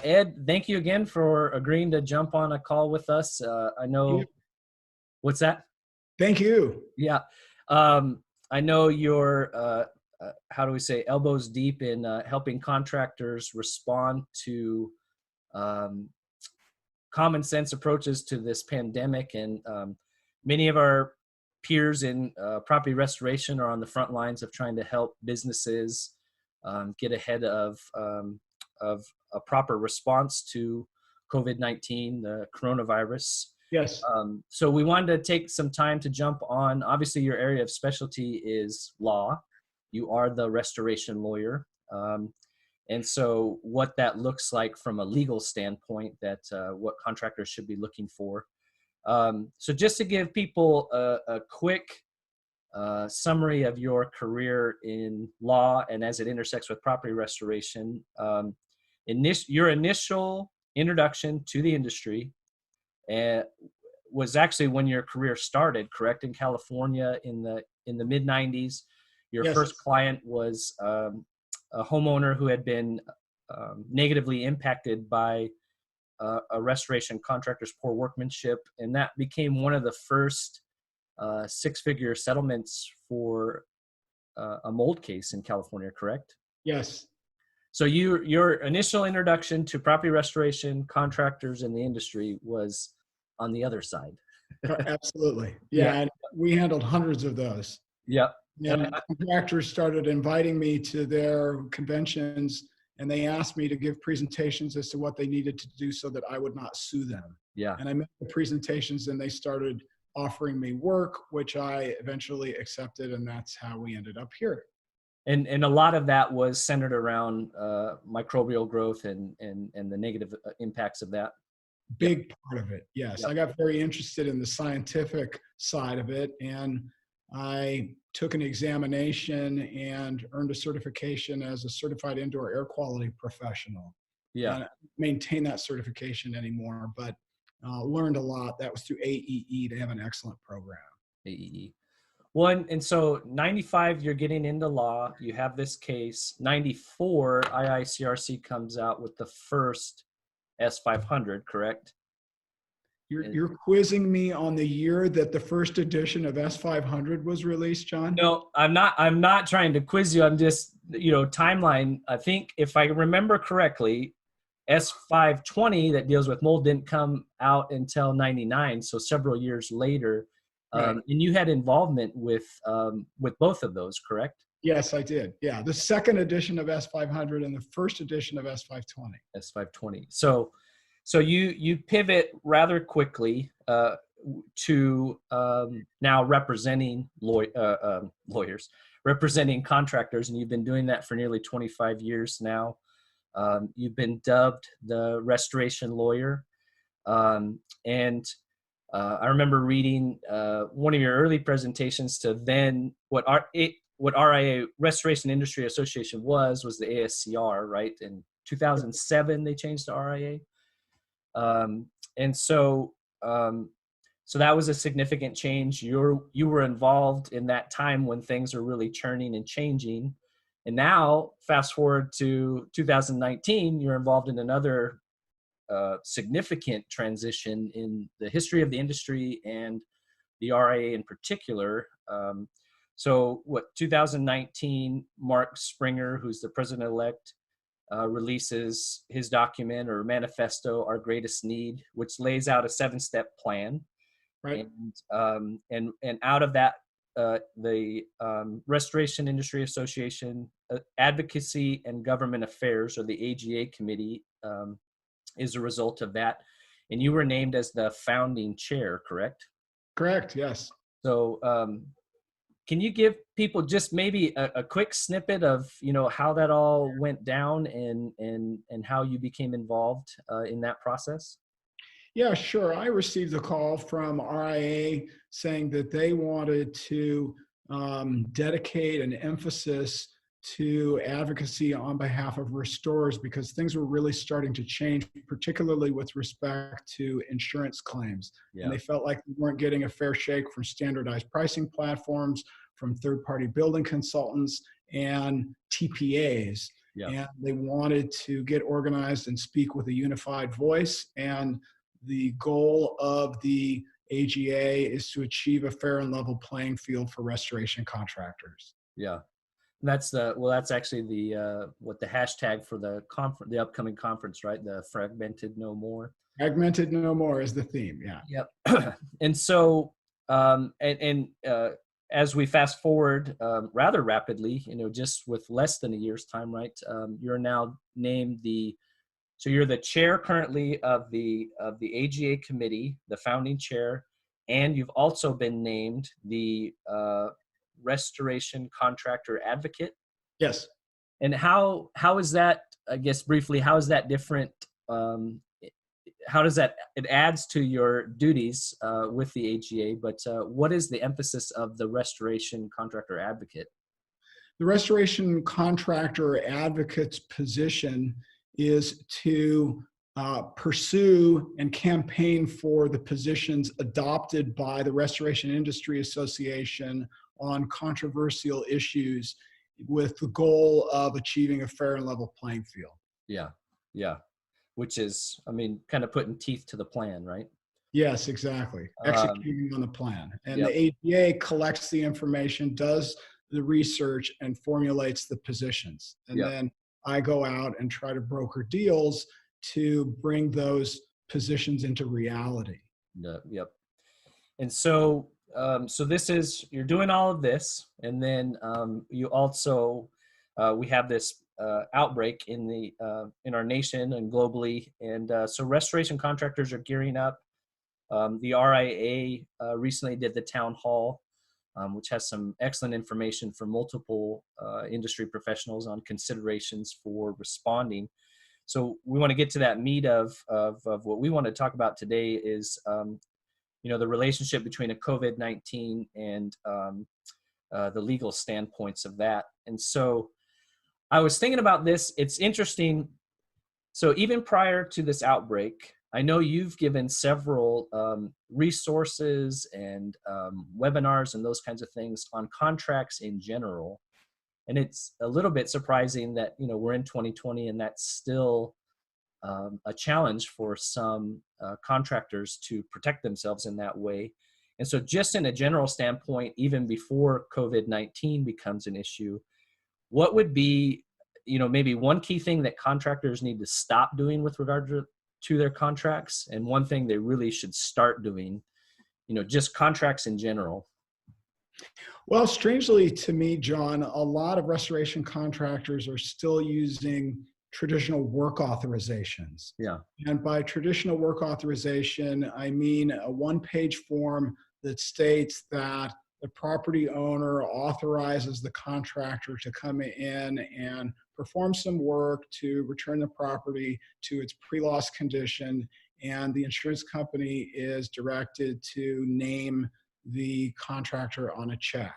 Ed, thank you again for agreeing to jump on a call with us. I Yeah. know, what's that? Thank you. Yeah. I know you're, how do we say, elbows deep in helping contractors respond to um, common sense approaches to this pandemic. And many of our peers in property restoration are on the front lines of trying to help businesses get ahead of a proper response to COVID-19, the coronavirus. Yes. So we wanted to take some time to jump on. Obviously, your area of specialty is law. You are the restoration lawyer. And so what that looks like from a legal standpoint, that what contractors should be looking for. So just to give people a quick summary of your career in law and as it intersects with property restoration, your initial introduction to the industry was actually when your career started, correct? In California in the mid 90s. Your Yes. first client was a homeowner who had been negatively impacted by a restoration contractor's poor workmanship, and that became one of the first six-figure settlements for a mold case in California, correct? Yes. So your initial introduction to property restoration contractors in the industry was on the other side. Absolutely. Yeah. Yeah. And we handled hundreds of those. Yep. And contractors started inviting me to their conventions, and they asked me to give presentations as to what they needed to do so that I would not sue them. Yeah. And I made the presentations, and they started offering me work, which I eventually accepted, and that's how we ended up here. And a lot of that was centered around microbial growth and the negative impacts of that. Big part of it, yes. Yep. I got very interested in the scientific side of it, and I took an examination and earned a certification as a certified indoor air quality professional. Yeah. And I don't maintain that certification anymore, but learned a lot. That was through AEE. They have an excellent program. AEE. Well, and so 95, you're getting into law. You have this case. 94, IICRC comes out with the first S500, correct? You're quizzing me on the year that the first edition of S500 was released, John? No, I'm not trying to quiz you. I'm just, timeline. I think if I remember correctly, S520 that deals with mold didn't come out until 99, so several years later. Right. And you had involvement with both of those, correct? Yes, I did. Yeah, the second edition of S500 and the first edition of S520. S520. So you pivot rather quickly to now representing lawyers, representing contractors, and you've been doing that for nearly 25 years now. You've been dubbed the restoration lawyer, and I remember reading one of your early presentations to then what RIA, Restoration Industry Association, was the ASCR, right? In 2007 they changed to RIA. And so that was a significant change. You were involved in that time when things are really churning and changing. And now, fast forward to 2019, you're involved in another significant transition in the history of the industry and the RIA in particular. So 2019, Mark Springer, who's the president-elect, releases his document or manifesto, Our Greatest Need, which lays out a 7-step plan. Right. And out of that, the Restoration Industry Association Advocacy and Government Affairs, or the AGA committee, is a result of that. And you were named as the founding chair, correct? Correct, yes. So can you give people just maybe a quick snippet of, how that all went down and how you became involved in that process? Yeah, sure. I received a call from RIA saying that they wanted to dedicate an emphasis to advocacy on behalf of restorers because things were really starting to change, particularly with respect to insurance claims. Yeah. And they felt like they weren't getting a fair shake from standardized pricing platforms, from third-party building consultants, and TPAs. Yeah. and they wanted to get organized and speak with a unified voice. And the goal of the AGA is to achieve a fair and level playing field for restoration contractors. Yeah. That's actually what the hashtag for the upcoming conference, right? The Fragmented No More. Fragmented No More is the theme. Yeah. Yep. And so, as we fast forward rather rapidly, just with less than a year's time, right? You're now named so you're the chair currently of the AGA committee, the founding chair, and you've also been named the restoration contractor advocate. Yes. And how is that, I guess briefly, how is that different? How does it adds to your duties with the AGA, but what is the emphasis of the restoration contractor advocate? The restoration contractor advocate's position is to pursue and campaign for the positions adopted by the Restoration Industry Association on controversial issues with the goal of achieving a fair and level playing field. Yeah, yeah. Which is, kind of putting teeth to the plan, right? Yes, exactly. Executing on the plan. And yep. the AGA collects the information, does the research, and formulates the positions. And yep. then I go out and try to broker deals to bring those positions into reality. Yep. And so, you're doing all of this, and then you also, we have this outbreak in our nation and globally, and so restoration contractors are gearing up. The RIA recently did the town hall, which has some excellent information for multiple industry professionals on considerations for responding. So we want to get to that meat of what we want to talk about today is, the relationship between a COVID-19 and the legal standpoints of that. And so I was thinking about this. It's interesting. So even prior to this outbreak, I know you've given several resources and webinars and those kinds of things on contracts in general. And it's a little bit surprising that, we're in 2020 and that's still a challenge for some contractors to protect themselves in that way. And so just in a general standpoint, even before COVID-19 becomes an issue, what would be, maybe one key thing that contractors need to stop doing with regard to their contracts, and one thing they really should start doing, just contracts in general? Well, strangely to me, John, a lot of restoration contractors are still using traditional work authorizations. Yeah. And by traditional work authorization, I mean a one-page form that states that the property owner authorizes the contractor to come in and perform some work to return the property to its pre-loss condition, and the insurance company is directed to name the contractor on a check.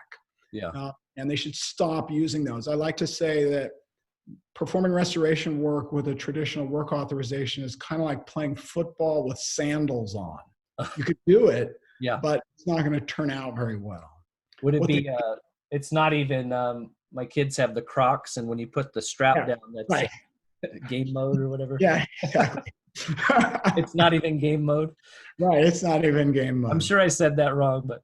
Yeah. And they should stop using those. I like to say that performing restoration work with a traditional work authorization is kind of like playing football with sandals on. You could do it, yeah, but it's not going to turn out very well. Would it be, it's not even, my kids have the Crocs, and when you put the strap down, that's right. Game mode or whatever. Yeah, exactly. It's not even game mode. Right, it's not even game mode. I'm sure I said that wrong, but.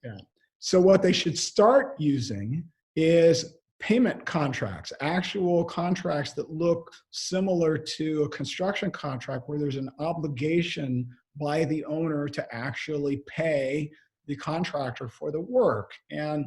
Yeah. So what they should start using is payment contracts, actual contracts that look similar to a construction contract where there's an obligation by the owner to actually pay the contractor for the work. And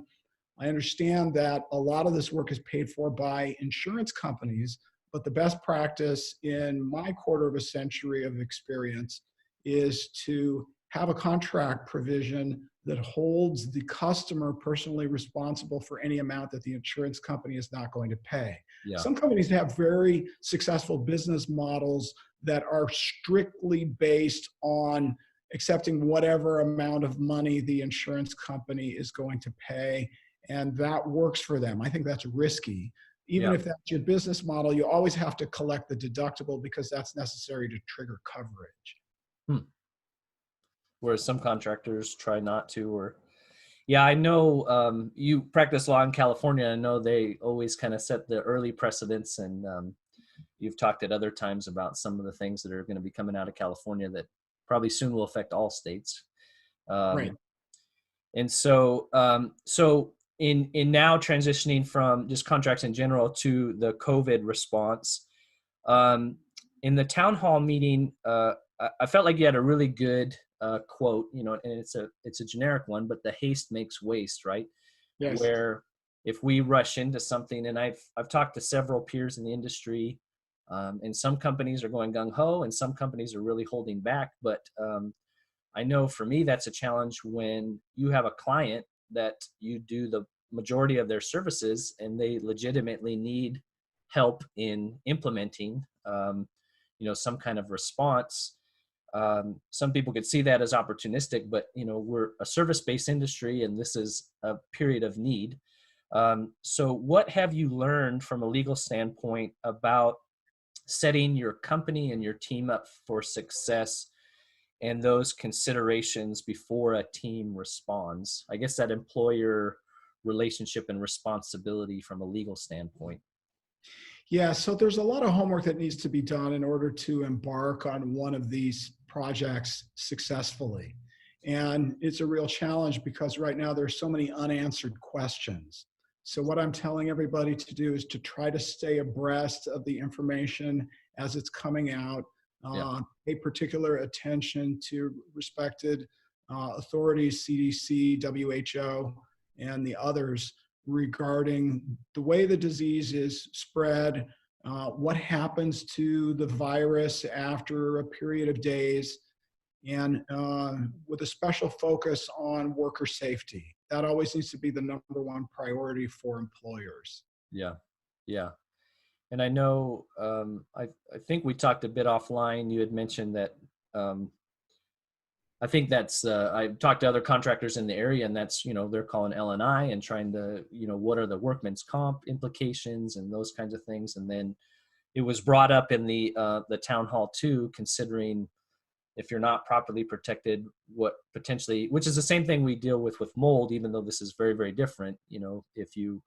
I understand that a lot of this work is paid for by insurance companies, but the best practice in my quarter of a century of experience is to have a contract provision that holds the customer personally responsible for any amount that the insurance company is not going to pay. Yeah. Some companies have very successful business models that are strictly based on accepting whatever amount of money the insurance company is going to pay, and that works for them. I think that's risky. Even if that's your business model, you always have to collect the deductible because that's necessary to trigger coverage. Whereas some contractors try not to, or Yeah, I know you practice law in California. I know they always kind of set the early precedents, and you've talked at other times about some of the things that are going to be coming out of California that probably soon will affect all states. Right. Um, and so in now transitioning from just contracts in general to the COVID response, um, in the town hall meeting, I felt like you had a really good quote, you know, and it's a generic one, but the haste makes waste, right? Yes. Where if we rush into something, and I've talked to several peers in the industry, and some companies are going gung ho, and some companies are really holding back. But I know for me that's a challenge when you have a client that you do the majority of their services, and they legitimately need help in implementing, you know, some kind of response. Some people could see that as opportunistic, but you know, we're a service-based industry, and this is a period of need. So, what have you learned from a legal standpoint about setting your company and your team up for success, and those considerations before a team responds? I guess that employer relationship and responsibility from a legal standpoint. Yeah, so there's a lot of homework that needs to be done in order to embark on one of these projects successfully. And it's a real challenge because right now there's so many unanswered questions. So what I'm telling everybody to do is to try to stay abreast of the information as it's coming out, Yeah, pay particular attention to respected authorities, CDC, WHO, and the others regarding the way the disease is spread, what happens to the virus after a period of days, and with a special focus on worker safety. That always needs to be the number one priority for employers. yeah, yeah. And I know, I think we talked a bit offline. You had mentioned that, um, I think that's, I've talked to other contractors in the area, and that's, you know, they're calling L&I and trying to, you know, what are the workman's comp implications and those kinds of things. And then it was brought up in the town hall too, considering if you're not properly protected, what potentially, which is the same thing we deal with mold, even though this is very, very different. You know, if you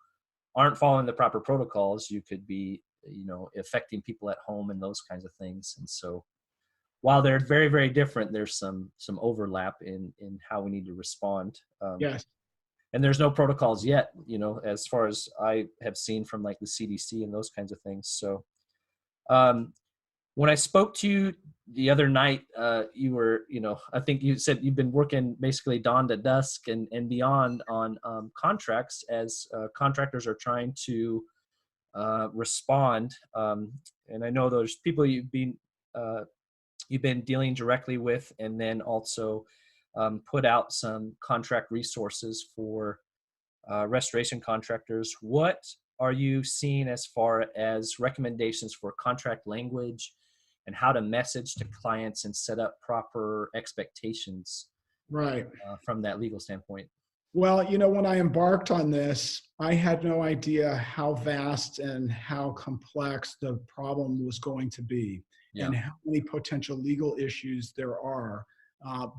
aren't following the proper protocols, you could be, you know, affecting people at home and those kinds of things. And so while they're very, very different, there's some overlap in how we need to respond. Yes. And there's no protocols yet, you know, as far as I have seen from like the CDC and those kinds of things. So um, when I spoke to you the other night, you were, you know, I think you said you've been working basically dawn to dusk and beyond on contracts as contractors are trying to respond. And I know those people you've been dealing directly with, and then also put out some contract resources for restoration contractors. What are you seeing as far as recommendations for contract language and how to message to clients and set up proper expectations Right. from that legal standpoint? Well, you know, when I embarked on this, I had no idea how vast and how complex the problem was going to be Yeah, and how many potential legal issues there are.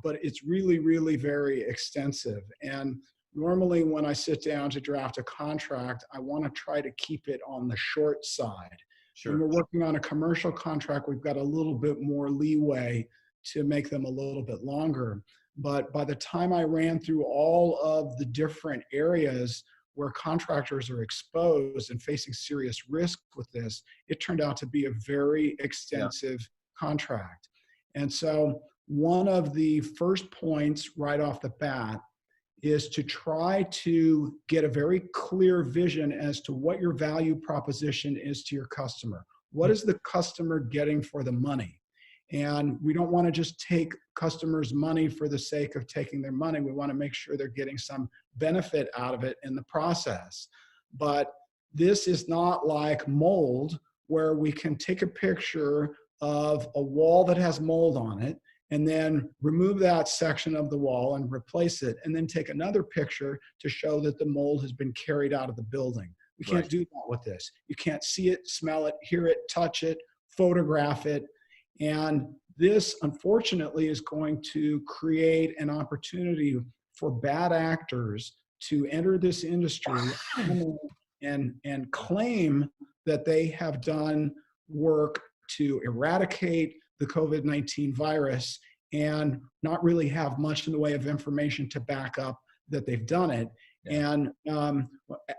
But it's really, really very extensive. And normally, when I sit down to draft a contract, I want to try to keep it on the short side. When sure. we're working on a commercial contract, we've got a little bit more leeway to make them a little bit longer. But by the time I ran through all of the different areas where contractors are exposed and facing serious risk with this, it turned out to be a very Yeah, extensive contract. And so, one of the first points right off the bat is to try to get a very clear vision as to what your value proposition is to your customer. What is the customer getting for the money? And we don't want to just take customers' money for the sake of taking their money. We want to make sure they're getting some benefit out of it in the process. But this is not like mold, where we can take a picture of a wall that has mold on it and then remove that section of the wall and replace it, and then take another picture to show that the mold has been carried out of the building. We can't right. do that with this. You can't see it, smell it, hear it, touch it, photograph it. And this, unfortunately, is going to create an opportunity for bad actors to enter this industry and claim that they have done work to eradicate the COVID-19 virus and not really have much in the way of information to back up that they've done it. Yeah. And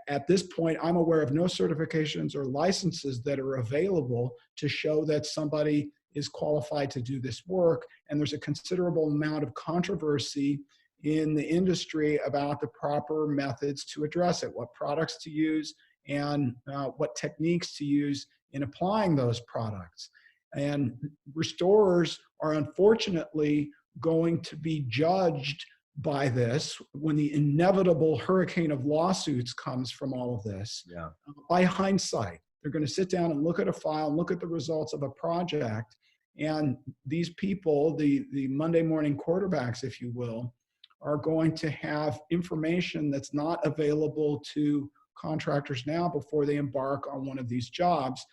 at this point, I'm aware of no certifications or licenses that are available to show that somebody is qualified to do this work. And there's a considerable amount of controversy in the industry about the proper methods to address it, what products to use, and what techniques to use in applying those products. And restorers are unfortunately going to be judged by this when the inevitable hurricane of lawsuits comes from all of this. Yeah. By hindsight, they're going to sit down and look at a file and look at the results of a project. And these people, the Monday morning quarterbacks, if you will, are going to have information that's not available to contractors now before they embark on one of these jobs.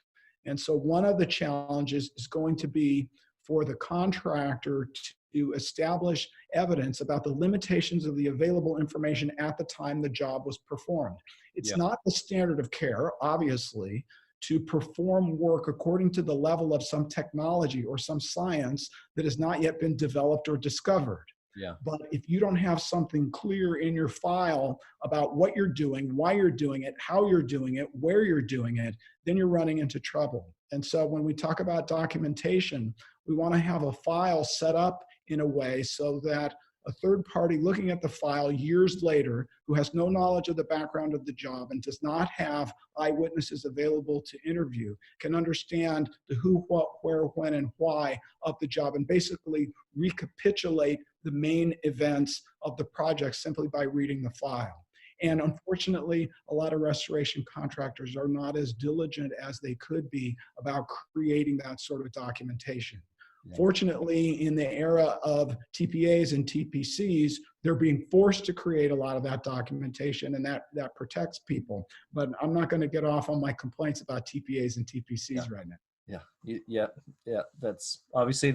And so one of the challenges is going to be for the contractor to establish evidence about the limitations of the available information at the time the job was performed. It's not the standard of care, obviously, to perform work according to the level of some technology or some science that has not yet been developed or discovered. Yeah. But if you don't have something clear in your file about what you're doing, why you're doing it, how you're doing it, where you're doing it, then you're running into trouble. And so when we talk about documentation, we want to have a file set up in a way so that a third party looking at the file years later, who has no knowledge of the background of the job and does not have eyewitnesses available to interview, can understand the who, what, where, when, and why of the job and basically recapitulate the main events of the project simply by reading the file. And unfortunately, a lot of restoration contractors are not as diligent as they could be about creating that sort of documentation. Yeah. Fortunately, in the era of TPAs and TPCs, they're being forced to create a lot of that documentation, and that protects people. But I'm not going to get off on my complaints about TPAs and TPCs right now. Yeah. That's obviously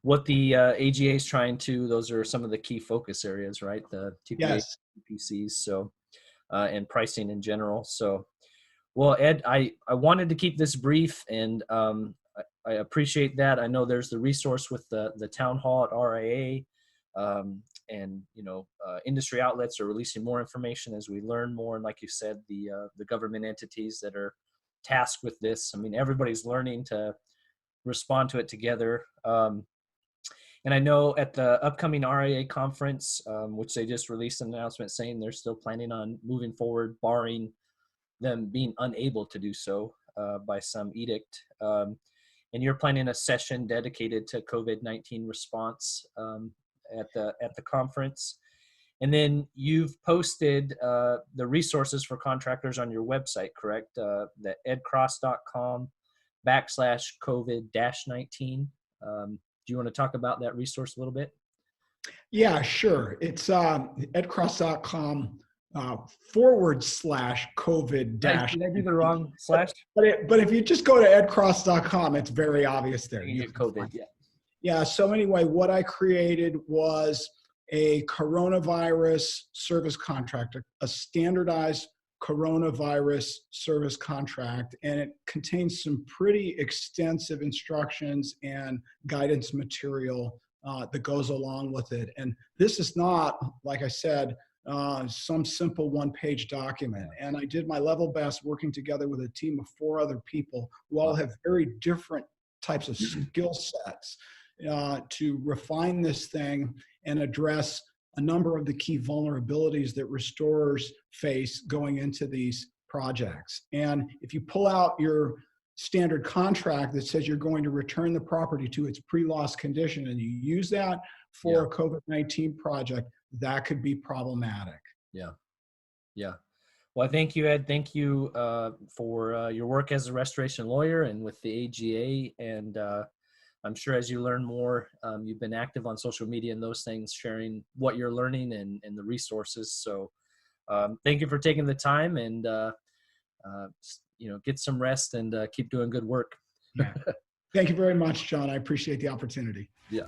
what the AGA is trying to. Those are some of the key focus areas, right? The TPAs, TPCs, so and pricing in general. So, well, Ed, I wanted to keep this brief, and I appreciate that. I know there's the resource with the town hall at RIA, and industry outlets are releasing more information as we learn more. And like you said, the government entities that are tasked with this. I mean, everybody's learning to respond to it together. And I know at the upcoming RIA conference, which they just released an announcement saying they're still planning on moving forward, barring them being unable to do so by some edict. And you're planning a session dedicated to COVID-19 response at the conference. And then you've posted the resources for contractors on your website, correct? The edcross.com/COVID-19. Do you want to talk about that resource a little bit? Yeah, sure. It's edcross.com /COVID-. Did I do the wrong slash? But if you just go to edcross.com, it's very obvious there. You get COVID, Yeah. So anyway, what I created was a coronavirus service contract, a standardized coronavirus service contract, and it contains some pretty extensive instructions and guidance material that goes along with it. And this is not, like I said, some simple one-page document. And I did my level best working together with a team of 4 other people who all have very different types of skill sets to refine this thing and address a number of the key vulnerabilities that restorers face going into these projects. And if you pull out your standard contract that says you're going to return the property to its pre-loss condition and you use that for a COVID-19 project, that could be problematic. Yeah. Well, thank you, Ed. Thank you for your work as a restoration lawyer and with the AGA. And I'm sure as you learn more, you've been active on social media and those things, sharing what you're learning and the resources. So thank you for taking the time, and get some rest and keep doing good work. Yeah. Thank you very much, John. I appreciate the opportunity. Yeah.